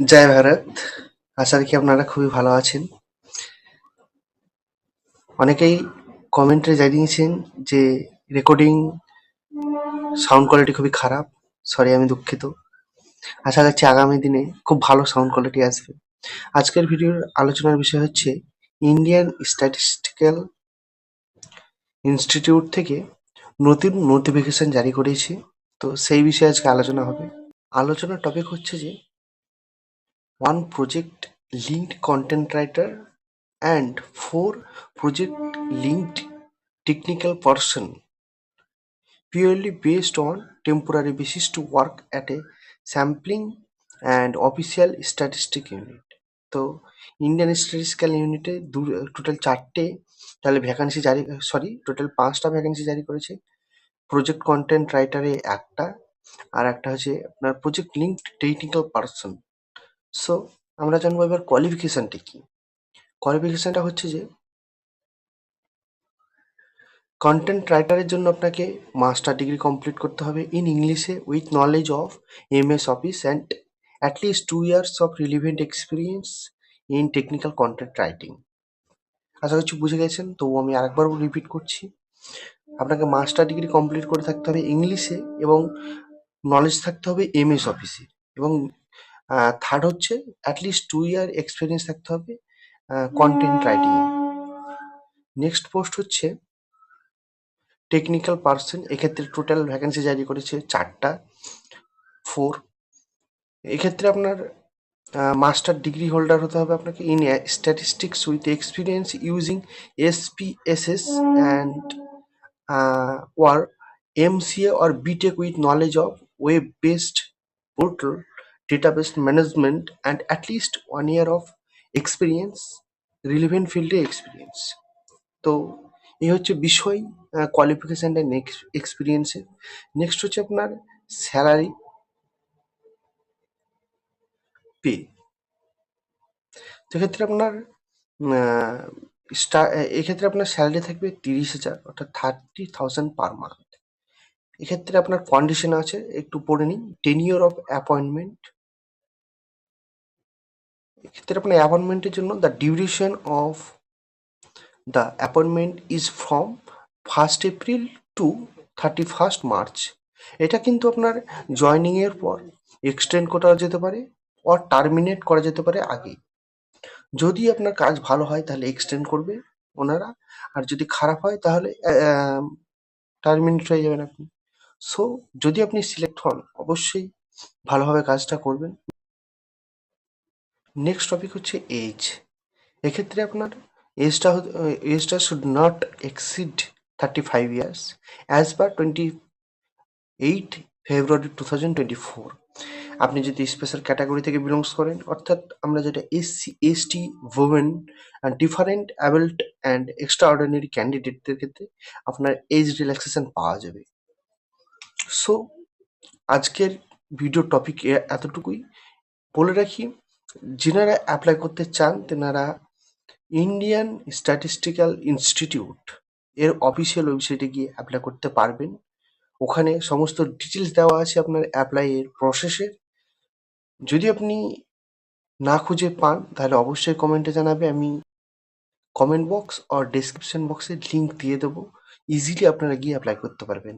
জয় ভারত। আশা রাখি আপনারা খুবই ভালো আছেন। অনেকেই কমেন্টে জানিয়েছেন যে রেকর্ডিং সাউন্ড কোয়ালিটি খুবই খারাপ। সরি, আমি দুঃখিত। আশা করছি আগামী দিনে খুব ভালো সাউন্ড কোয়ালিটি আসবে। আজকের ভিডিওর আলোচনার বিষয় হচ্ছে ইন্ডিয়ান স্ট্যাটিস্টিক্যাল ইনস্টিটিউট থেকে নতুন নোটিফিকেশন জারি করেছে। তো সেই বিষয়ে আজকে আলোচনা হবে। আলোচনার টপিক হচ্ছে যে one project linked content writer and 4 project linked technical person purely based on temporary basis to work at a sampling and official statistic unit. তো ইন্ডিয়ান স্ট্যাটিস্টিক্যাল ইউনিটে টোটাল 4টে তাহলে ভ্যাকান্সি জারি, সরি টোটাল 5টা vacancy জারি করেছে। Project content রাইটারে একটা, আর একটা হচ্ছে আপনার project linked technical person. So আমরা জানবো এবার কোয়ালিফিকেশনটা কি। কোয়ালিফিকেশনটা হচ্ছে যে কন্টেন্ট রাইটারের জন্য আপনাকে মাস্টার ডিগ্রি কমপ্লিট করতে হবে ইন ইংলিশে with knowledge of MS office and at least 2 years of relevant experience in technical content writing. আশা করছি বুঝে গেছেন, তো আমি আরেকবার রিপিট করছি। আপনাকে মাস্টার ডিগ্রি কমপ্লিট করে থাকতে হবে ইংলিশে এবং নলেজ থাকতে হবে এমএস অফিসে, এবং থার্ড হচ্ছে অ্যাটলিস্ট 2 year এক্সপিরিয়েন্স থাকতে হবে কন্টেন্ট রাইটিং। নেক্সট পোস্ট হচ্ছে টেকনিক্যাল পার্সন। এক্ষেত্রে টোটাল ভ্যাকেন্সি জারি করেছে 4টা, 4। এক্ষেত্রে আপনার মাস্টার ডিগ্রি হোল্ডার হতে হবে আপনাকে in statistics with experience using SPSS and or MCA or BTech with knowledge of web-based portal, database management, and at least 1 year of experience, relevant field experience. তো এই হচ্ছে বিষয় কোয়ালিফিকেশন অ্যান্ড এক্সপিরিয়েন্সের। নেক্সট হচ্ছে আপনার salary pay. সেক্ষেত্রে আপনার এক্ষেত্রে আপনার স্যালারি থাকবে 30,000, অর্থাৎ 30,000 পার মান্থ। এক্ষেত্রে আপনার কন্ডিশন আছে, একটু পড়ে নিন। Tenure of appointment. এক্ষেত্রে আপনার অ্যাপয়েন্টমেন্টের জন্য the duration of the appointment is from 1 April to 31 March। এটা কিন্তু আপনার জয়নিংয়ের পর এক্সটেন্ড করা যেতে পারে or টার্মিনেট করা যেতে পারে আগে। যদি আপনার কাজ ভালো হয় তাহলে এক্সটেন্ড করবে ওনারা, আর যদি খারাপ হয় তাহলে টার্মিনেট হয়ে যাবেন আপনি। সো যদি আপনি সিলেক্ট হন অবশ্যই ভালোভাবে কাজটা করবেন। নেক্সট টপিক হচ্ছে এজ। এক্ষেত্রে আপনার এজটা should not exceed 35 years as per 28 February 2024। আপনি যদি স্পেশাল ক্যাটাগরি থেকে বিলংস করেন, অর্থাৎ আমরা যেটা SC ST women different adult and extraordinary ক্যান্ডিডেটদের ক্ষেত্রে আপনার এজ রিল্যাক্সেশন পাওয়া যাবে। সো আজকের ভিডিও টপিক এতটুকুই। বলে রাখি, যিনারা অ্যাপ্লাই করতে চান তেনারা ইন্ডিয়ান স্ট্যাটিস্টিক্যাল ইনস্টিটিউট এর অফিসিয়াল ওয়েবসাইটে গিয়ে অ্যাপ্লাই করতে পারবেন। ওখানে সমস্ত ডিটেলস দেওয়া আছে আপনার অ্যাপ্লাই এর প্রসেসের। যদি আপনি না খুঁজে পান তাহলে অবশ্যই কমেন্টে জানাবে, আমি কমেন্ট বক্স আর ডেসক্রিপশন বক্সে লিঙ্ক দিয়ে দেবো। ইজিলি আপনারা গিয়ে অ্যাপ্লাই করতে পারবেন।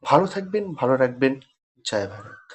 ভালো থাকবেন, ভালো রাখবেন। জয় ভারত।